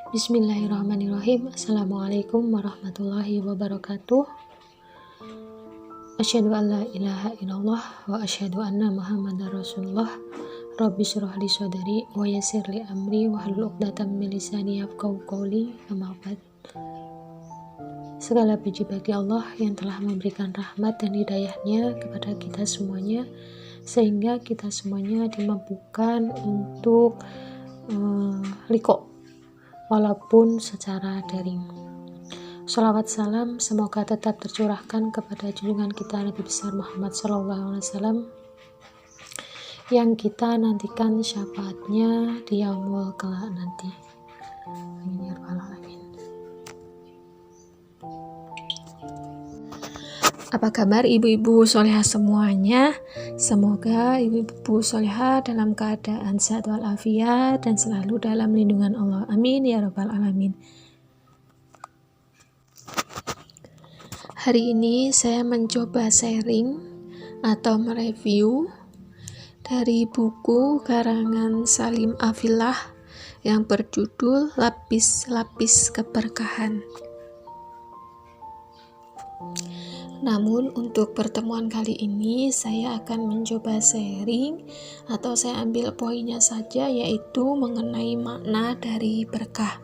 Bismillahirrahmanirrahim. Assalamualaikum warahmatullahi wabarakatuh. Asyhadu an la ilaha illallah wa asyhadu anna Muhammadar Rasulullah. Rabbi shrah li sadri wa yassir li amri wahlul 'uqdatam min lisani yafqahu qawli. Amma ba'd. Segala puji bagi Allah yang telah memberikan rahmat dan hidayahnya kepada kita semuanya, sehingga kita semuanya dimampukan untuk liqa walaupun secara daring. Shalawat salam semoga tetap tercurahkan kepada junjungan kita Nabi besar Muhammad SAW yang kita nantikan syafaatnya di yaumul kelak nanti. Amin ya rabbal alamin. Apa kabar ibu-ibu solehah semuanya? Semoga ibu-ibu solehah dalam keadaan sehat walafiat dan selalu dalam lindungan Allah. Amin ya rabbal alamin. Hari ini saya mencoba sharing atau mereview dari buku karangan Salim Afillah yang berjudul Lapis-Lapis Keberkahan. Namun untuk pertemuan kali ini saya akan mencoba sharing atau saya ambil poinnya saja, yaitu mengenai makna dari berkah.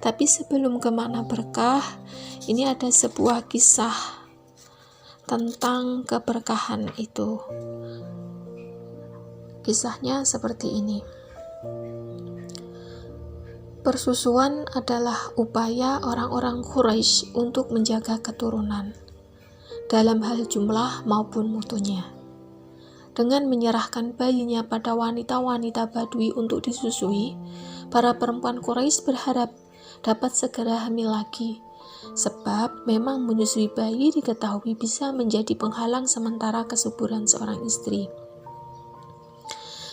Tapi sebelum ke makna berkah, ini ada sebuah kisah tentang keberkahan itu. Kisahnya seperti ini. Persusuan adalah upaya orang-orang Quraisy untuk menjaga keturunan, dalam hal jumlah maupun mutunya. Dengan menyerahkan bayinya pada wanita-wanita Badui untuk disusui, para perempuan Quraisy berharap dapat segera hamil lagi, sebab memang menyusui bayi diketahui bisa menjadi penghalang sementara kesuburan seorang istri.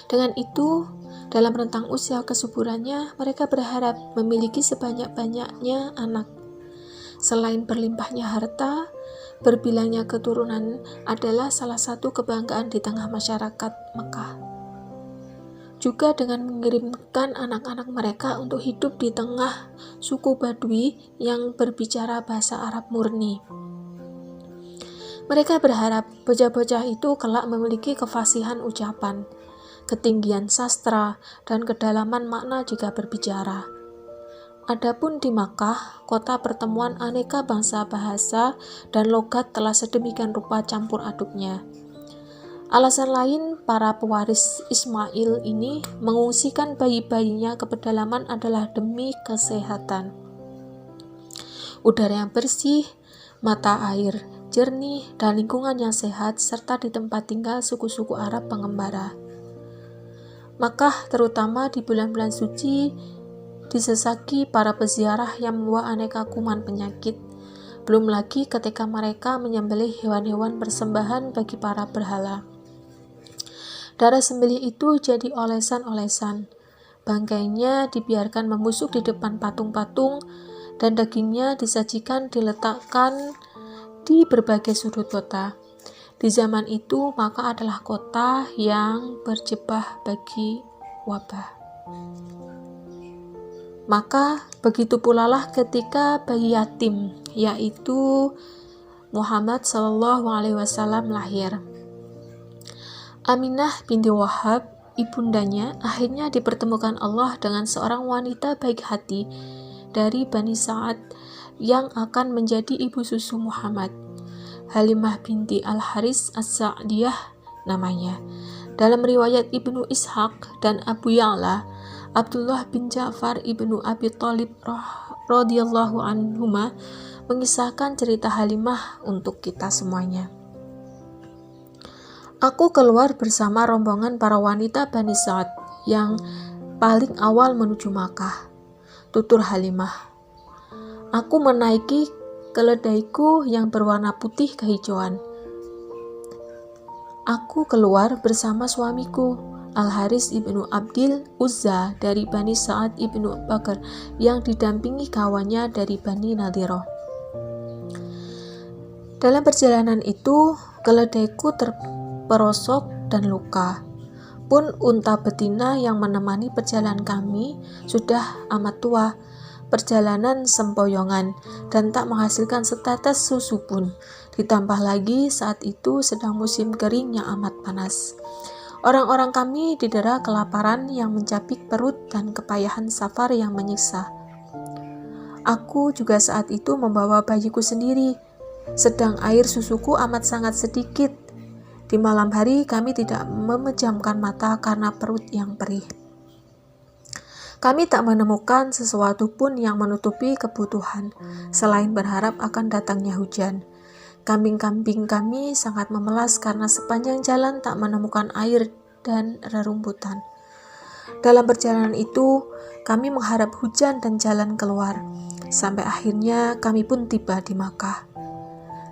Dengan itu, dalam rentang usia kesuburannya, mereka berharap memiliki sebanyak-banyaknya anak. Selain berlimpahnya harta, berbilangnya keturunan adalah salah satu kebanggaan di tengah masyarakat Mekah. Juga dengan mengirimkan anak-anak mereka untuk hidup di tengah suku Badui yang berbicara bahasa Arab murni. Mereka berharap bocah-bocah itu kelak memiliki kefasihan ucapan, ketinggian sastra, dan kedalaman makna jika berbicara. Adapun di Makkah, kota pertemuan aneka bangsa bahasa dan logat telah sedemikian rupa campur aduknya. Alasan lain para pewaris Ismail ini mengungsikan bayi-bayinya ke pedalaman adalah demi kesehatan. Udara yang bersih, mata air jernih, dan lingkungan yang sehat, serta di tempat tinggal suku-suku Arab pengembara. Makkah terutama di bulan-bulan suci disesaki para peziarah yang membawa aneka kuman penyakit, belum lagi ketika mereka menyembelih hewan-hewan persembahan bagi para berhala. Darah sembelih itu jadi olesan-olesan, bangkainya dibiarkan membusuk di depan patung-patung, dan dagingnya disajikan diletakkan di berbagai sudut kota. Di zaman itu, Makkah adalah kota yang berjebah bagi wabah. Maka begitu pula lah ketika bayi yatim, yaitu Muhammad SAW lahir. Aminah binti Wahab, ibundanya, akhirnya dipertemukan Allah dengan seorang wanita baik hati dari Bani Sa'ad yang akan menjadi ibu susu Muhammad. Halimah binti Al-Haris As-Sa'diyah namanya. Dalam riwayat Ibnu Ishaq dan Abu Ya'la, Abdullah bin Ja'far ibnu Abi Thalib radhiyallahu anhuma mengisahkan cerita Halimah untuk kita semuanya. Aku keluar bersama rombongan para wanita Bani Sa'ad yang paling awal menuju Makkah, tutur Halimah. Aku menaiki keledaiku yang berwarna putih kehijauan. Aku keluar bersama suamiku, Al-Haris ibnu Abdil Uzza dari Bani Sa'ad ibnu Bakar yang didampingi kawannya dari Bani Nadhiroh. Dalam perjalanan itu, keledaiku terperosok dan luka. Pun unta betina yang menemani perjalanan kami sudah amat tua, perjalanan sempoyongan, dan tak menghasilkan setetes susu pun. Ditambah lagi saat itu sedang musim kering yang amat panas. Orang-orang kami didera kelaparan yang mencapik perut dan kepayahan safar yang menyiksa. Aku juga saat itu membawa bayiku sendiri, sedang air susuku amat sangat sedikit. Di malam hari kami tidak memejamkan mata karena perut yang perih. Kami tak menemukan sesuatu pun yang menutupi kebutuhan, selain berharap akan datangnya hujan. Kambing-kambing kami sangat memelas karena sepanjang jalan tak menemukan air dan rerumputan. Dalam perjalanan itu, kami mengharap hujan dan jalan keluar. Sampai akhirnya kami pun tiba di Makkah.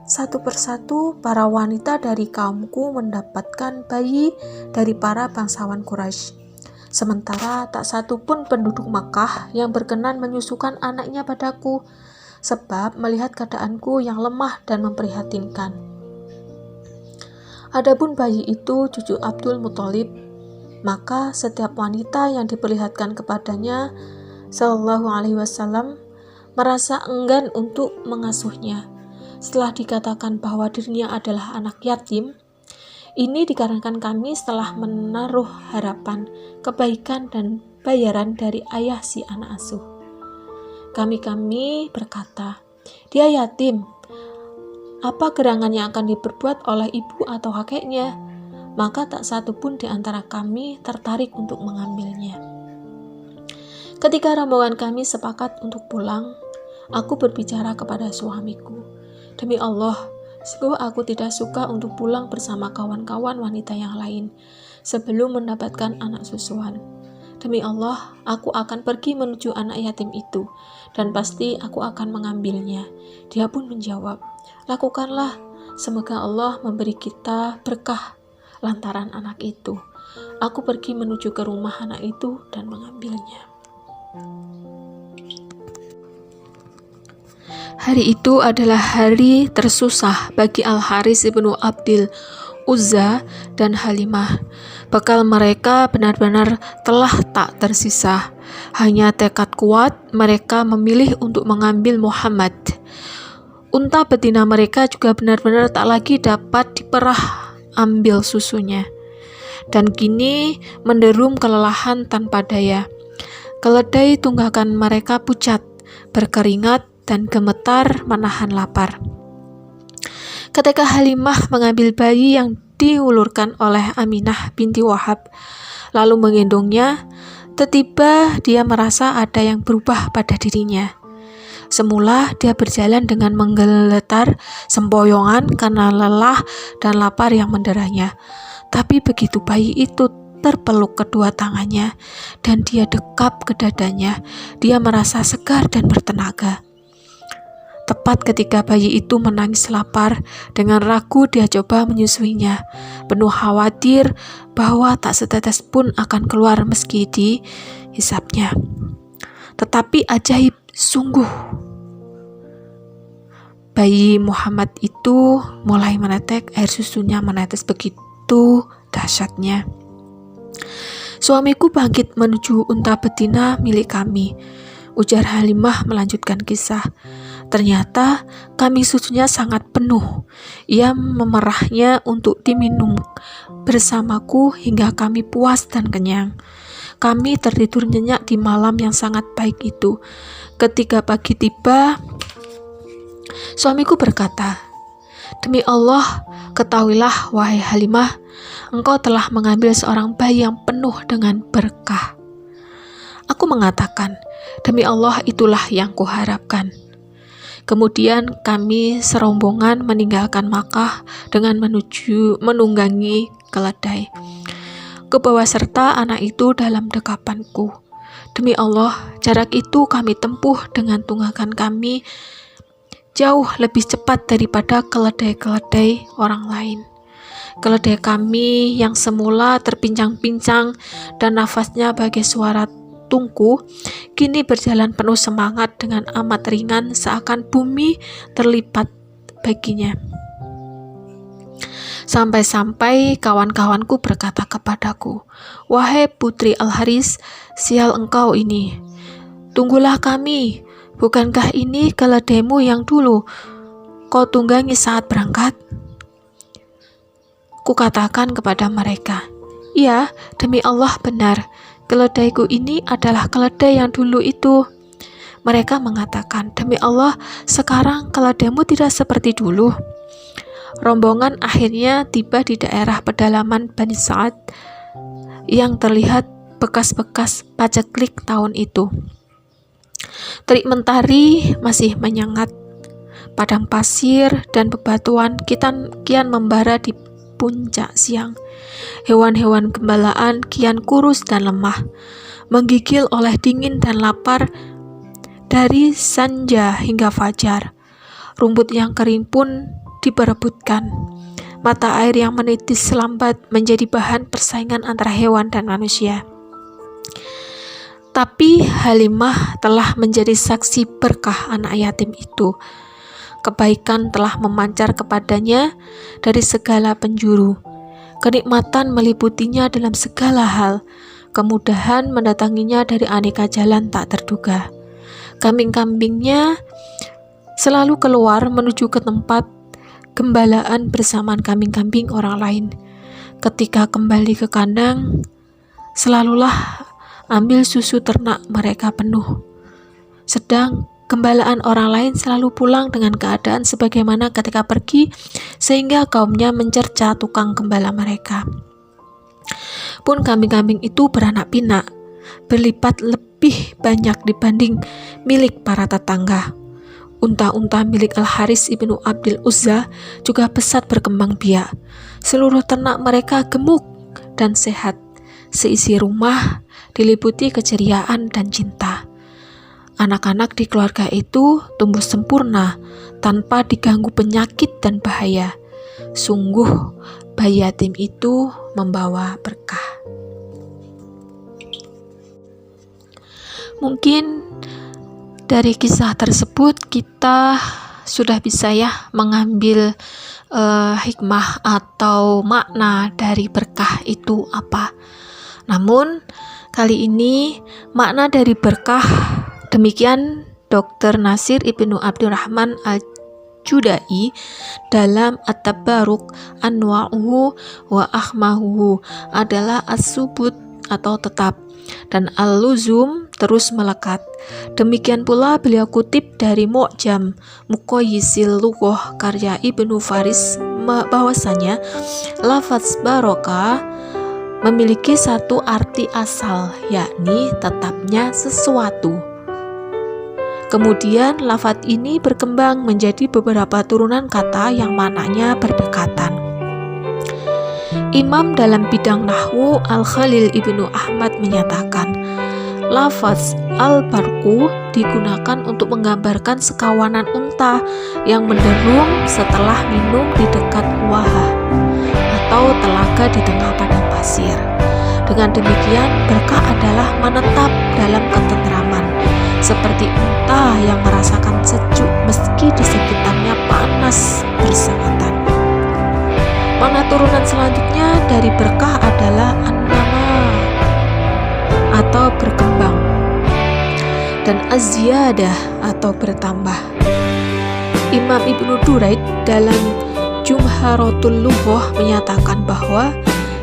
Satu persatu para wanita dari kaumku mendapatkan bayi dari para bangsawan Quraisy. Sementara tak satu pun penduduk Makkah yang berkenan menyusukan anaknya padaku, sebab melihat keadaanku yang lemah dan memprihatinkan. Adapun bayi itu cucu Abdul Muthalib, maka setiap wanita yang diperlihatkan kepadanya Shallallahu Alaihi Wasallam merasa enggan untuk mengasuhnya. Setelah dikatakan bahwa dirinya adalah anak yatim, ini dikarenakan kami setelah menaruh harapan, kebaikan dan bayaran dari ayah si anak asuh. Kami berkata, dia yatim, apa gerangan yang akan diperbuat oleh ibu atau kakeknya? Maka tak satu pun di antara kami tertarik untuk mengambilnya. Ketika rombongan kami sepakat untuk pulang, aku berbicara kepada suamiku, demi Allah, sungguh aku tidak suka untuk pulang bersama kawan-kawan wanita yang lain sebelum mendapatkan anak susuan. Demi Allah, aku akan pergi menuju anak yatim itu, dan pasti aku akan mengambilnya. Dia pun menjawab, lakukanlah, semoga Allah memberi kita berkah lantaran anak itu. Aku pergi menuju ke rumah anak itu dan mengambilnya. Hari itu adalah hari tersusah bagi Al-Haris ibnu Abdil Uzza dan Halimah. Bekal mereka benar-benar telah tak tersisa. Hanya tekad kuat mereka memilih untuk mengambil Muhammad. Unta betina mereka juga benar-benar tak lagi dapat diperah ambil susunya, dan kini menderum kelelahan tanpa daya. Keledai tunggakan mereka pucat, berkeringat, dan gemetar menahan lapar. Ketika Halimah mengambil bayi yang diulurkan oleh Aminah binti Wahab, lalu menggendongnya, tiba-tiba dia merasa ada yang berubah pada dirinya. Semula dia berjalan dengan menggeletar sempoyongan karena lelah dan lapar yang menderanya. Tapi begitu bayi itu terpeluk kedua tangannya dan dia dekap ke dadanya, dia merasa segar dan bertenaga. Tepat ketika bayi itu menangis lapar, dengan ragu dia coba menyusuinya, penuh khawatir bahwa tak setetes pun akan keluar meski dihisapnya. Tetapi ajaib sungguh, bayi Muhammad itu mulai menetek, air susunya menetes begitu dahsyatnya. Suamiku bangkit menuju unta betina milik kami. Ujar Halimah melanjutkan kisah. Ternyata kambing susunya sangat penuh. Ia memerahnya untuk diminum bersamaku hingga kami puas dan kenyang. Kami tertidur nyenyak di malam yang sangat baik itu. Ketika pagi tiba, suamiku berkata, demi Allah, ketahuilah wahai Halimah, engkau telah mengambil seorang bayi yang penuh dengan berkah. Aku mengatakan, demi Allah itulah yang kuharapkan. Kemudian kami serombongan meninggalkan Makkah dengan menunggangi keledai. Kebawa serta anak itu dalam dekapanku. Demi Allah, jarak itu kami tempuh dengan tunggakan kami jauh lebih cepat daripada keledai-keledai orang lain. Keledai kami yang semula terpincang-pincang dan nafasnya bagai suara tungku, kini berjalan penuh semangat dengan amat ringan seakan bumi terlipat baginya. Sampai-sampai kawan-kawanku berkata kepadaku, "Wahai putri Al-Haris, sial engkau ini. Tunggulah kami, bukankah ini keledaimu yang dulu kau tunggangi saat berangkat?" Kukatakan kepada mereka, "Iya, demi Allah benar, keledaiku ini adalah keledai yang dulu itu." Mereka mengatakan, "Demi Allah, sekarang keledaimu tidak seperti dulu." Rombongan akhirnya tiba di daerah pedalaman Bani Sa'ad yang terlihat bekas-bekas paceklik tahun itu. Terik mentari masih menyengat. Padang pasir dan bebatuan kian membara di puncak siang. Hewan-hewan gembalaan kian kurus dan lemah, menggigil oleh dingin dan lapar dari sanja hingga fajar. Rumput yang kering pun diperebutkan. Mata air yang menitis selambat menjadi bahan persaingan antara hewan dan manusia. Tapi Halimah telah menjadi saksi berkah anak yatim itu. Kebaikan telah memancar kepadanya dari segala penjuru. Kenikmatan meliputinya dalam segala hal. Kemudahan mendatanginya dari aneka jalan tak terduga. Kambing-kambingnya selalu keluar menuju ke tempat gembalaan bersamaan kambing-kambing orang lain. Ketika kembali ke kandang, selalulah ambil susu ternak mereka penuh. Sedang gembalaan orang lain selalu pulang dengan keadaan sebagaimana ketika pergi, sehingga kaumnya mencerca tukang gembala mereka. Pun kambing-kambing itu beranak pinak, berlipat lebih banyak dibanding milik para tetangga. Unta-unta milik Al-Haris ibnu Abdul Uzza juga pesat berkembang biak. Seluruh ternak mereka gemuk dan sehat. Seisi rumah diliputi keceriaan dan cinta. Anak-anak di keluarga itu tumbuh sempurna tanpa diganggu penyakit dan bahaya. Sungguh, bayi yatim itu membawa berkah. Mungkin dari kisah tersebut kita sudah bisa ya mengambil hikmah atau makna dari berkah itu apa. Namun kali ini makna dari berkah demikian Dr. Nasir Ibnu Abdurrahman Al-Judai dalam At-Tabarruk Anwa'uhu wa Ahmahuhu adalah as-subut atau tetap, dan al-luzum terus melekat. Demikian pula beliau kutip dari Mu'jam Muqayyisil Lughah karya Ibnu Faris bahwasanya lafaz barokah memiliki satu arti asal, yakni tetapnya sesuatu. Kemudian lafaz ini berkembang menjadi beberapa turunan kata yang maknanya berdekatan. Imam dalam bidang nahwu Al-Khalil Ibnu Ahmad menyatakan, lafaz al-barku digunakan untuk menggambarkan sekawanan unta yang menderung setelah minum di dekat wahah atau telaga di tengah padang pasir. Dengan demikian, berkah adalah menetap dalam ketentraman, seperti unta yang merasakan sejuk meski di sekitarnya panas bersangatan. Makna turunan selanjutnya dari berkah adalah an-nama atau berkembang, dan az-ziyadah atau bertambah. Imam Ibnu Duraid dalam Jumharatul Lughah menyatakan bahwa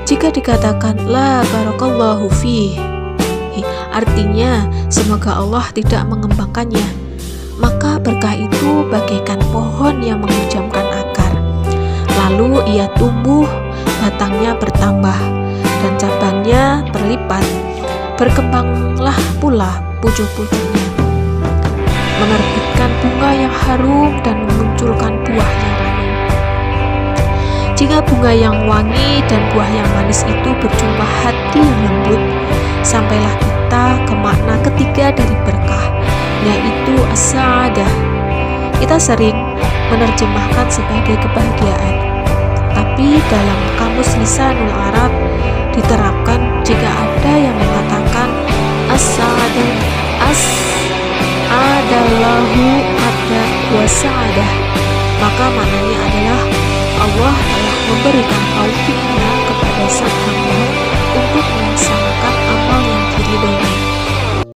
jika dikatakan la barakallahu fihi, artinya semoga Allah tidak mengembangkannya, maka berkah itu bagaikan pohon yang menghujamkan akar, lalu ia tumbuh, batangnya bertambah dan cabangnya berlipat. Berkembanglah pula pucuk-pucuknya, menerbitkan bunga yang harum dan memunculkan buah yang ranum. Jika bunga yang wangi dan buah yang manis itu berjumpa hati yang lembut, sampailah kita ke makna ketiga dari berkah, yaitu as-sa'adah. Kita sering menerjemahkan sebagai kebahagiaan, tapi dalam kamus lisanul Arab diterapkan jika ada yang mengatakan as-sa'adah, as-adallahu ada wa sa'adah, maka maknanya adalah Allah telah memberikan taufiknya kepada sang